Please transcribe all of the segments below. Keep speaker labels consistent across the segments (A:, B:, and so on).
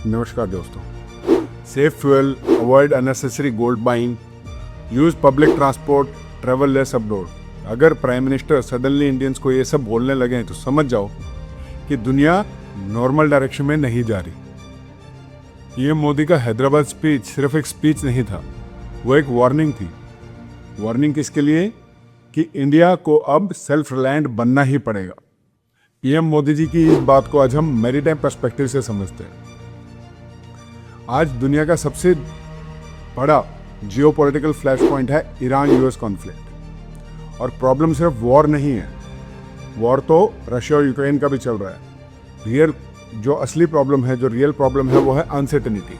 A: नमस्कार दोस्तों। Safe fuel, avoid unnecessary gold buying, use public transport, travel less abroad. अगर prime minister suddenly Indians को ये सब बोलने लगे हैं तो समझ जाओ कि दुनिया नॉर्मल डायरेक्शन में नहीं जा रही। पीएम मोदी का हैदराबाद स्पीच सिर्फ एक स्पीच नहीं था, वो एक वार्निंग थी। वार्निंग किसके लिए? कि इंडिया को अब सेल्फ रिलायंट बनना ही पड़ेगा। पीएम मोदी जी की इस बात को आज हम मैरीटाइम पर्सपेक्टिव से समझते हैं। आज दुनिया का सबसे बड़ा जियोपॉलिटिकल फ्लैश पॉइंट है ईरान यूएस कॉन्फ्लिक्ट। और प्रॉब्लम सिर्फ वॉर नहीं है, वॉर तो रशिया और यूक्रेन का भी चल रहा है। जो असली प्रॉब्लम है, जो रियल प्रॉब्लम है, वो है अनसर्टेनिटी।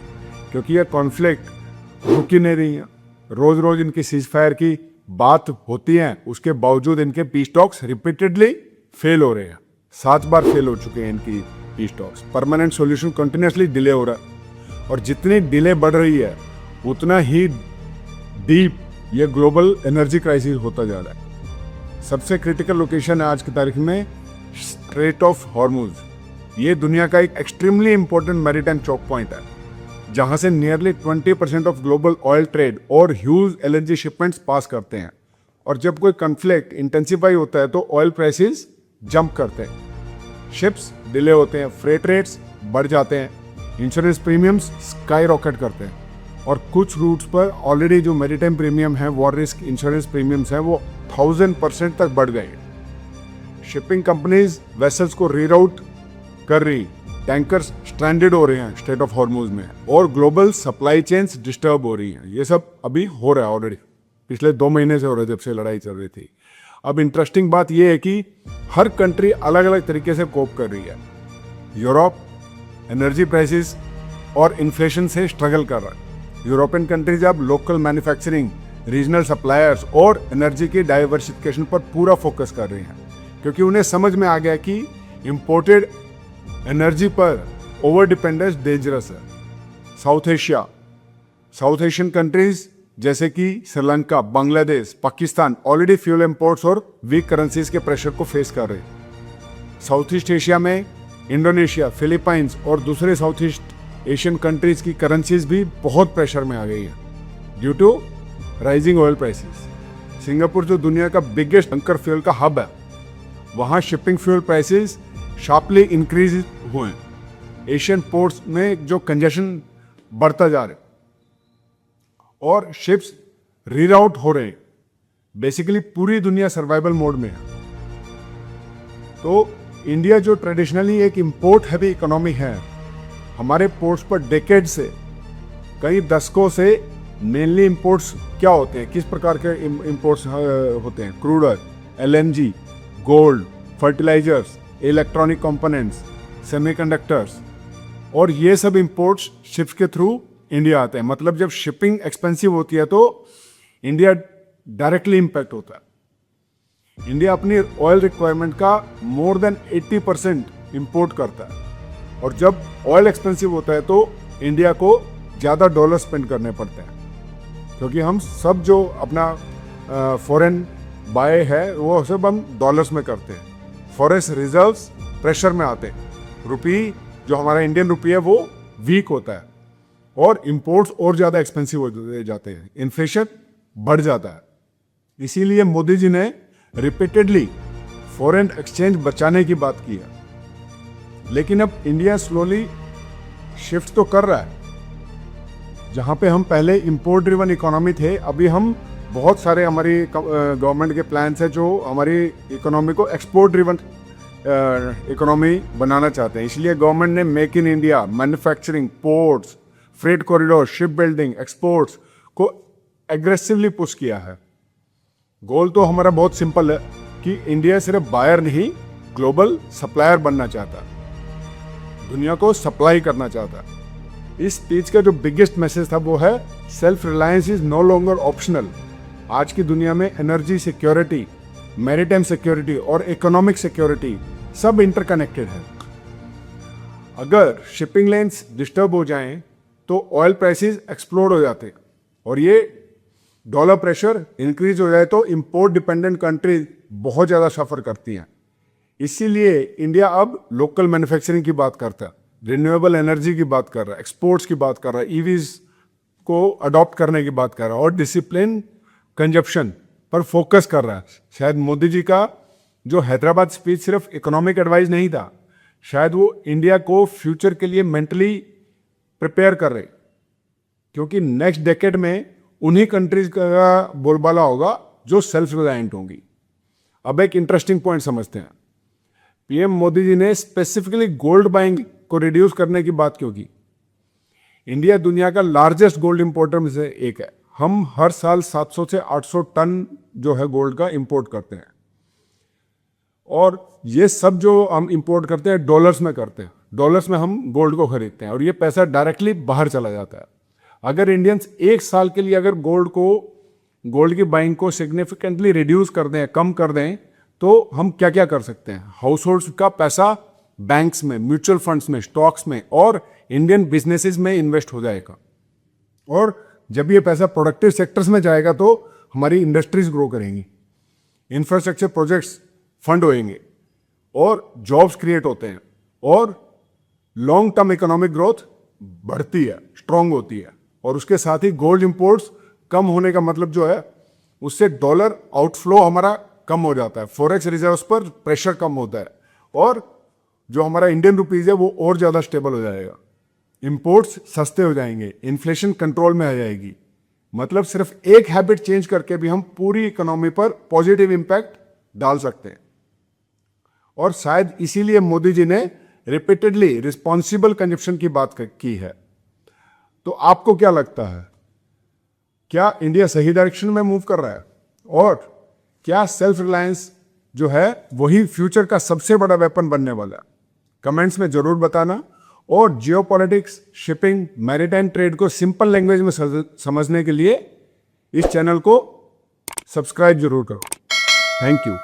A: क्योंकि ये कॉन्फ्लिक्ट रुक ही नहीं रही है। रोज रोज इनकी सीज फायर की बात होती है, उसके बावजूद इनके पीस टॉक्स रिपीटेडली फेल हो रहे हैं। 7 बार फेल हो चुके हैं इनकी peace talks. Permanent solution continuously delay हो रहा है, और जितनी डिले बढ़ रही है उतना ही डीप ये ग्लोबल एनर्जी क्राइसिस होता जा रहा है। सबसे क्रिटिकल लोकेशन है आज की तारीख में स्ट्रेट ऑफ हॉर्मुज। ये दुनिया का एक एक्सट्रीमली इंपॉर्टेंट मैरीटाइम चौक पॉइंट है, जहां से nearly 20% of global oil trade और ह्यूज एलएनजी शिपमेंट्स पास करते हैं। और जब कोई कॉन्फ्लिक्ट इंटेंसिफाई होता है तो ऑयल प्राइसेस जंप करते हैं, शिप्स डिले होते हैं, फ्रेट रेट्स बढ़ जाते हैं, इंश्योरेंस प्रीमियम्स स्काई रॉकेट करते हैं। और कुछ रूट्स पर ऑलरेडी जो मैरीटाइम प्रीमियम है, वॉर रिस्क इंश्योरेंस प्रीमियम्स हैं, वो 1000% तक बढ़ गए। शिपिंग कंपनीज वेसल्स को रीराउट कर रही, टैंकर्स स्ट्रैंडेड हो रहे हैं स्ट्रेट ऑफ हॉर्मुज में, और ग्लोबल सप्लाई चेन्स डिस्टर्ब हो रही हैं। ये सब अभी हो रहा है, ऑलरेडी पिछले 2 महीने से हो रहा है, जब से लड़ाई चल रही थी। अब इंटरेस्टिंग बात यह है कि हर कंट्री अलग अलग तरीके से कोप कर रही है। यूरोप एनर्जी प्राइसेस और इन्फ्लेशन से स्ट्रगल कर रहा है। यूरोपियन कंट्रीज अब लोकल मैन्युफैक्चरिंग, रीजनल सप्लायर्स और एनर्जी की डाइवर्सिफिकेशन पर पूरा फोकस कर रही हैं, क्योंकि उन्हें समझ में आ गया कि इंपोर्टेड एनर्जी पर ओवर डिपेंडेंस डेंजरस है। साउथ एशियन कंट्रीज जैसे कि Sri Lanka, Bangladesh, Pakistan already fuel imports और वीक करेंसीज के प्रेशर को फेस कर रहे हैं। साउथ ईस्ट एशिया में इंडोनेशिया, फिलीपाइंस और दूसरे साउथ ईस्ट एशियन कंट्रीज की करेंसीज भी बहुत प्रेशर में आ गई है due to rising oil prices. Singapore जो दुनिया का बिगेस्ट टैंकर फ्यूल का हब है, वहाँ shipping fuel prices sharply increase हुए हैं। एशियन पोर्ट्स में जो कंजेशन बढ़ता जा रहा है और शिप्स रीराउट हो रहे हैं। बेसिकली पूरी दुनिया सर्वाइवल मोड में है। तो इंडिया जो ट्रेडिशनली एक इंपोर्ट हैवी इकोनॉमी है, हमारे पोर्ट्स पर डेकेड से, कई दशकों से मेनली इंपोर्ट्स क्या होते हैं, किस प्रकार के इंपोर्ट्स होते हैं? Crude oil, LNG, gold, fertilisers, electronic components, semiconductors, और ये सब इंपोर्ट्स शिप्स के थ्रू इंडिया आते हैं। मतलब जब शिपिंग एक्सपेंसिव होती है तो इंडिया डायरेक्टली इंपैक्ट होता है। इंडिया अपनी ऑयल रिक्वायरमेंट का मोर देन 80% इंपोर्ट करता है, और जब ऑयल एक्सपेंसिव होता है तो इंडिया को ज़्यादा डॉलर स्पेंड करने पड़ते हैं, क्योंकि हम सब जो अपना फॉरेन बाय है वो सब हम डॉलर्स में करते हैं। फॉरेक्स रिजर्व्स प्रेशर में आते हैं, रुपी जो हमारा इंडियन रुपी है वो वीक होता है, और इंपोर्ट्स और ज़्यादा एक्सपेंसिव हो जाते हैं, इन्फ्लेशन बढ़ जाता है। इसीलिए मोदी जी ने रिपीटेडली फॉरेन एक्सचेंज बचाने की बात की है। लेकिन अब इंडिया स्लोली शिफ्ट तो कर रहा है। जहाँ पे हम पहले इंपोर्ट ड्रिवन इकोनॉमी थे, अभी हम बहुत सारे हमारी गवर्नमेंट के प्लान्स हैं जो हमारी इकोनॉमी को एक्सपोर्ट ड्रिवन इकोनॉमी बनाना चाहते हैं। इसलिए गवर्नमेंट ने make in India, manufacturing, ports, freight corridor, ship building, exports को एग्रेसिवली पुश किया है। गोल तो हमारा बहुत सिंपल है कि इंडिया सिर्फ बायर नहीं, ग्लोबल सप्लायर बनना चाहता है, दुनिया को सप्लाई करना चाहता है। इस स्पीच का जो बिगेस्ट मैसेज था वो है self reliance is no longer optional. आज की दुनिया में एनर्जी सिक्योरिटी, मैरीटाइम सिक्योरिटी और इकोनॉमिक सिक्योरिटी सब इंटरकनेक्टेड है। अगर शिपिंग लाइन्स डिस्टर्ब हो जाएं तो ऑयल प्राइसेस एक्सप्लोड हो जाते हैं, और ये डॉलर प्रेशर इंक्रीज हो जाए तो इंपोर्ट डिपेंडेंट कंट्रीज बहुत ज़्यादा सफ़र करती हैं। इसीलिए इंडिया अब लोकल मैन्युफैक्चरिंग की बात करता है। रिन्यूएबल एनर्जी की बात कर रहा है, एक्सपोर्ट्स की बात कर रहा है, ईवीज को अडॉप्ट करने की बात कर रहा है और डिसिप्लिन कंजप्शन पर फोकस कर रहा है। शायद मोदी जी का जो हैदराबाद स्पीच सिर्फ इकोनॉमिक एडवाइस नहीं था, शायद वो इंडिया को फ्यूचर के लिए मेंटली प्रिपेयर कर रहे, क्योंकि नेक्स्ट डेकेड में उन्हीं कंट्रीज का बोलबाला होगा जो सेल्फ रिलायंट होंगी। अब एक इंटरेस्टिंग पॉइंट समझते हैं, पीएम मोदी जी ने स्पेसिफिकली गोल्ड बाइंग को रिड्यूस करने की बात क्यों की? इंडिया दुनिया का लार्जेस्ट गोल्ड इंपोर्टर में से एक है। हम हर साल 700 से 800 टन जो है गोल्ड का इंपोर्ट करते हैं, और ये सब जो हम इंपोर्ट करते हैं डॉलर्स में करते हैं, डॉलर्स में हम गोल्ड को खरीदते हैं और ये पैसा डायरेक्टली बाहर चला जाता है। अगर इंडियंस एक साल के लिए अगर गोल्ड की बाइंग को सिग्निफिकेंटली रिड्यूस कर दें, कम कर दें, तो हम क्या क्या कर सकते हैं? हाउस होल्ड्स का पैसा बैंक्स में, म्यूचुअल फंड्स में, स्टॉक्स में और इंडियन बिजनेसेस में इन्वेस्ट हो जाएगा, और जब ये पैसा प्रोडक्टिव सेक्टर्स में जाएगा तो हमारी इंडस्ट्रीज ग्रो करेंगी, इंफ्रास्ट्रक्चर प्रोजेक्ट्स फंड होएंगे और जॉब्स क्रिएट होते हैं, और लॉन्ग टर्म इकोनॉमिक ग्रोथ बढ़ती है, स्ट्रांग होती है। और उसके साथ ही गोल्ड इंपोर्ट्स कम होने का मतलब जो है, उससे डॉलर आउटफ्लो हमारा कम हो जाता है, फॉरेक्स रिजर्व्स पर प्रेशर कम होता है, और जो हमारा इंडियन रुपीज है वो और ज़्यादा स्टेबल हो जाएगा, इंपोर्ट्स सस्ते हो जाएंगे, इन्फ्लेशन कंट्रोल में आ जाएगी। मतलब सिर्फ एक हैबिट चेंज करके भी हम पूरी इकोनॉमी पर पॉजिटिव इंपैक्ट डाल सकते हैं। और शायद इसीलिए मोदी जी ने रिपीटेडली रिस्पॉन्सिबल कंजप्शन की बात की है। तो आपको क्या लगता है, क्या इंडिया सही डायरेक्शन में मूव कर रहा है, और क्या सेल्फ रिलायंस जो है वही फ्यूचर का सबसे बड़ा वेपन बनने वाला है? कमेंट्स में जरूर बताना, और जियोपॉलिटिक्स, शिपिंग, मैरीटाइम ट्रेड को सिंपल लैंग्वेज में समझने के लिए इस चैनल को सब्सक्राइब जरूर करो। Thank you.